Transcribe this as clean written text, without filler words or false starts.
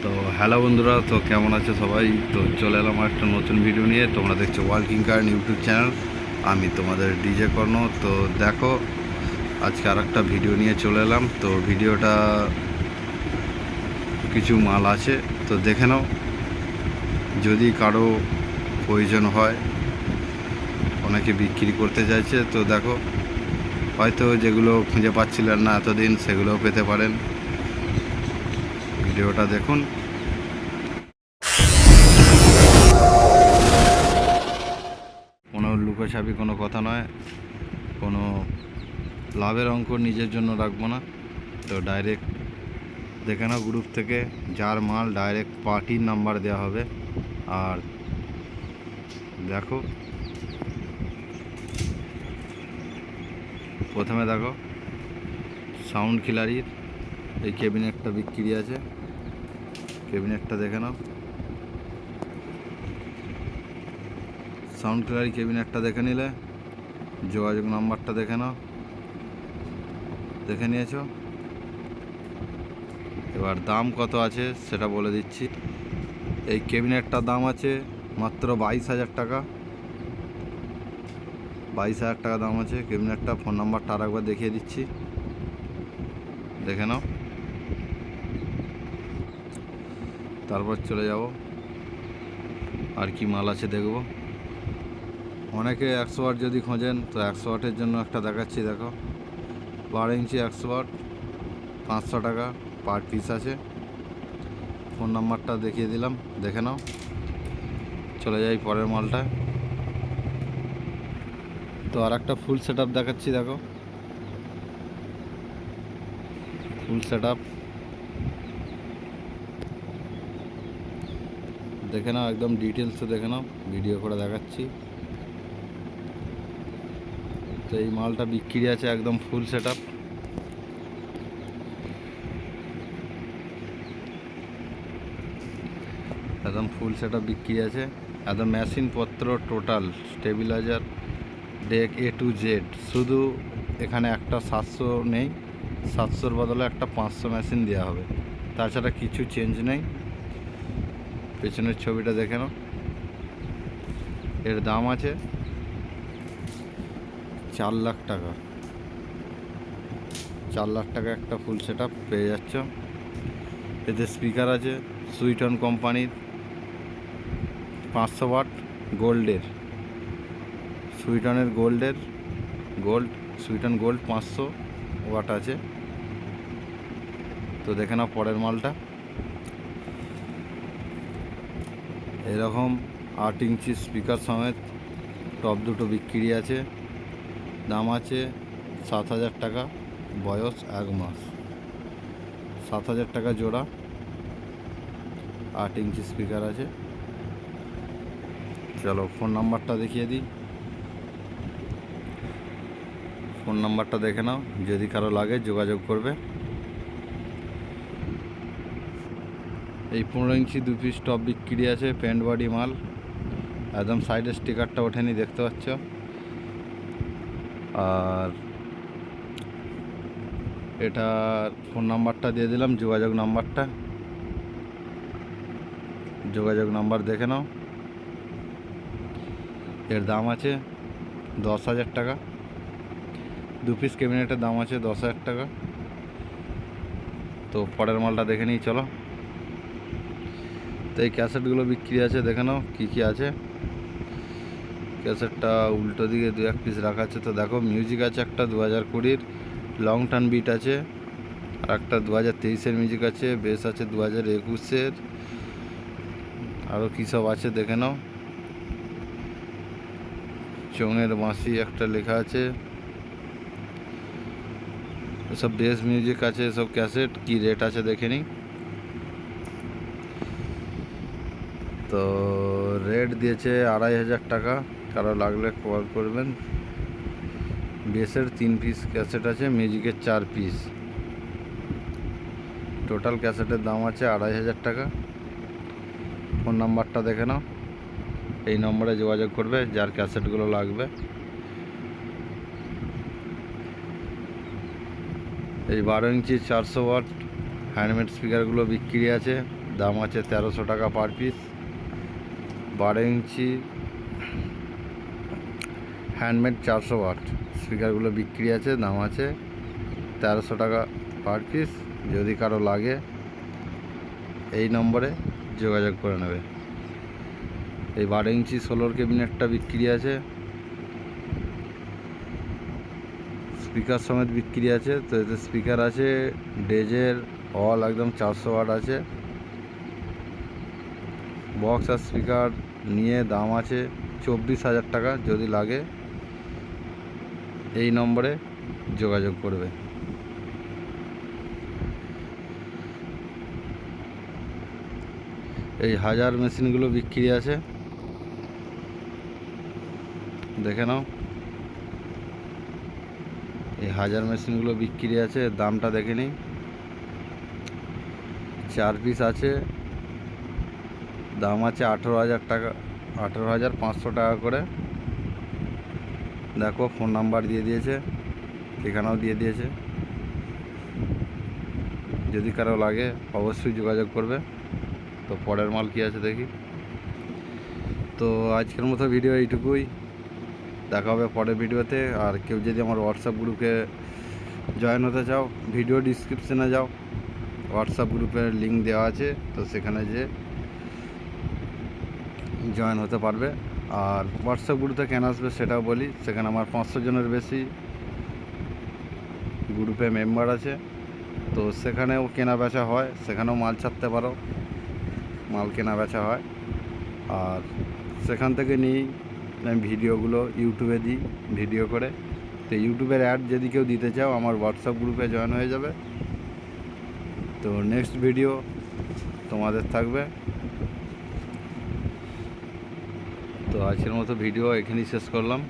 তো হ্যালো বন্ধুরা, তো কেমন আছে সবাই? তো চলে এলাম একটা নতুন ভিডিও নিয়ে। তোমরা দেখছো ওয়ার্কিং কারেন্ট ইউটিউব চ্যানেল। আমি তোমাদের ডিজে কর্ণ। তো দেখো, আজকে আর একটা ভিডিও নিয়ে চলে এলাম। তো ভিডিওটা কিছু মাল আছে, তো দেখে নাও। যদি কারো প্রয়োজন হয়, অনেকে বিক্রি করতে চাইছে, তো দেখো, হয়তো যেগুলো খুঁজে পাচ্ছিলেন না এতদিন, সেগুলোও পেতে পারেন। ভিডিওটা দেখুন। কোনো লুকোছাপি কোনো কথা নয়, কোনো লাভের অঙ্ক নিজের জন্য রাখবো না। তো ডাইরেক্ট দেখে নাও, গ্রুপ থেকে যার মাল ডাইরেক্ট পার্টির নাম্বার দেওয়া হবে। আর দেখো, প্রথমে দেখো সাউন্ড খিলারির এই ক্যাবিনেটটা বিক্রি আছে। ক্যাবিনেটটা দেখে নাও, সাউন্ড খিলারি ক্যাবিনেটটা দেখে নিলে যোগাযোগ নাম্বারটা দেখে নাও। দেখে নিয়েছো? এবার দাম কত আছে সেটা বলে দিচ্ছি। এই ক্যাবিনেটটার দাম আছে মাত্র 22,000 টাকা। 22,000 টাকা দাম আছে ক্যাবিনেটটা। ফোন নাম্বারটা আর একবার দেখিয়ে দিচ্ছি, দেখে নাও। তারপর চলে যাব, আর কি মাল আছে দেখব। অনেকে 100 ওয়াট যদি খোঁজেন, তো 100 ওয়াটের জন্য একটা দেখাচ্ছি। দেখো, 12 ইঞ্চি 100 ওয়াট, 500 টাকা পার পিস আছে। ফোন নাম্বারটা দেখিয়ে দিলাম, দেখে নাও। চলে যাই পরের মালটা। তো আর একটা ফুল সেট আপ দেখাচ্ছি। দেখো, ফুল সেট আপ দেখে নাও, একদম ডিটেলসে দেখে নাও, ভিডিও করে দেখাচ্ছি। তো এই মালটা বিক্রি আছে একদম ফুল সেট আপ। একদম ফুল সেট আপ বিক্রি আছে, একদম মেশিনপত্র total, stabilizer, deck A to Z। শুধু এখানে একটা 700 নেই, 700-র বদলে একটা 500 মেশিন দেওয়া হবে, তাছাড়া কিছু চেঞ্জ নেই। পেছনের ছবিটা দেখে নাও। এর দাম আছে 4 লাখ টাকা। 4 লাখ টাকা একটা ফুল সেট আপ পেয়ে যাচ্ছ। এতে স্পিকার আছে সুইটন কোম্পানির 500 ওয়াট গোল্ডের, সুইটনের সুইটন গোল্ড 500 ওয়াট আছে। তো দেখে নাও পরের মালটা। এরকম 8 ইঞ্চি স্পিকার সমেত টপ দুটো বিক্রি আছে। দাম আছে 7,000 টাকা, বয়স 1 মাস। 7,000 টাকা জোড়া, 8 ইঞ্চি স্পিকার আছে। চলো ফোন নাম্বারটা দেখিয়ে দিই। ফোন নাম্বারটা দেখে নাও, যদি কারো লাগে যোগাযোগ করবে। এই 15 ইঞ্চি 2 পিস টপ বিক্রি আছে, প্যান্ট বডি মাল। একদম সাইডের স্টিকারটা ওঠেনি, দেখতে পাচ্ছ। আর এটার ফোন নাম্বারটা দিয়ে দিলাম, যোগাযোগ নাম্বার দেখে নাও। এর দাম আছে 10,000 টাকা। 2 পিস ক্যাবিনেটের দাম আছে 10,000 টাকা। তো পরের মালটা দেখে নিই, চলো। তো এই ক্যাসেটগুলো বিক্রি আছে, দেখে নাও কী কী আছে। ক্যাসেটটা উল্টো দিকে 2-1 পিস রাখা আছে। তো দেখো, মিউজিক আছে একটা 2020-র, লং টার্ন বিট আছে। আর একটা 2023-এর মিউজিক আছে, বেস আছে 2021-এর। আরও কী সব আছে দেখে নাও। চোঙের বাঁশি একটা লেখা আছে। এসব বেস মিউজিক আছে, এসব ক্যাসেট কি রেট আছে দেখে নিই। তো রেট দিয়েছে 2,500 টাকা। কারো লাগলে কল করবেন। বেসের 3 পিস ক্যাসেট আছে, মিউজিকের 4 পিস। টোটাল ক্যাসেটের দাম আছে 2,500 টাকা। ফোন নাম্বারটা দেখে নাও, এই নম্বরে যোগাযোগ করবে যার ক্যাসেটগুলো লাগবে। এই 12 ইঞ্চি 400 ওয়াট হ্যান্ডমেড স্পিকারগুলো বিক্রি আছে দাম আছে 1300 টাকা পার পিস। 12 ইঞ্চি হ্যান্ডমেড 400 ওয়াট স্পিকারগুলো বিক্রি আছে, দাম আছে 1300 টাকা পার পিস। যদি কারো লাগে এই নম্বরে যোগাযোগ করে নেবে। এই 12 ইঞ্চি 16 ক্যাবিনেটটা বিক্রি আছে, স্পিকার সমেত বিক্রি আছে। তো এতে স্পিকার আছে ডেজের অল একদম 400 ওয়াট আছে। বক্স আর স্পিকার নিয়ে দাম আছে 24,000 টাকা। যদি লাগে এই নম্বরে যোগাযোগ করবে। এই হাজার মেশিনগুলো বিক্রি আছে, দেখে নাও। এই হাজার মেশিনগুলো বিক্রি আছে, দামটা দেখে নিই। 4 পিস আছে, দাম আছে 18,000 টাকা, 18,500 টাকা করে। দেখো ফোন নাম্বার দিয়ে দিয়েছে, ঠিকানাও দিয়ে দিয়েছে। যদি কারো লাগে অবশ্যই যোগাযোগ করবে। তো পরের মাল কি আছে দেখি। তো আজকের মতো ভিডিও এইটুকুই, দেখা হবে পরের ভিডিওতে। আর কেউ যদি আমার হোয়াটসঅ্যাপ গ্রুপে জয়েন হতে চাও, ভিডিও ডিসক্রিপশানে যাও, হোয়াটসঅ্যাপ গ্রুপের লিঙ্ক দেওয়া আছে, তো সেখানে যে জয়েন হতে পারবে। আর হোয়াটসঅ্যাপ গ্রুপে কেন আসবে সেটাও বলি, সেখানে আমার 500 জনের বেশি গ্রুপে মেম্বার আছে। তো সেখানেও কেনা বেচা হয়, সেখানেও মাল ছাড়তে পারো, মাল কেনা বেচা হয়। আর সেখান থেকে নিয়েই আমি ভিডিওগুলো ইউটিউবে দিই ভিডিও করে। তো ইউটিউবের অ্যাড যদি কেউ দিতে চাও আমার হোয়াটসঅ্যাপ গ্রুপে জয়েন হয়ে যাবে। তো নেক্সট ভিডিও তোমাদের থাকবে। তো আজকের মতো ভিডিও এখানেই শেষ করলাম।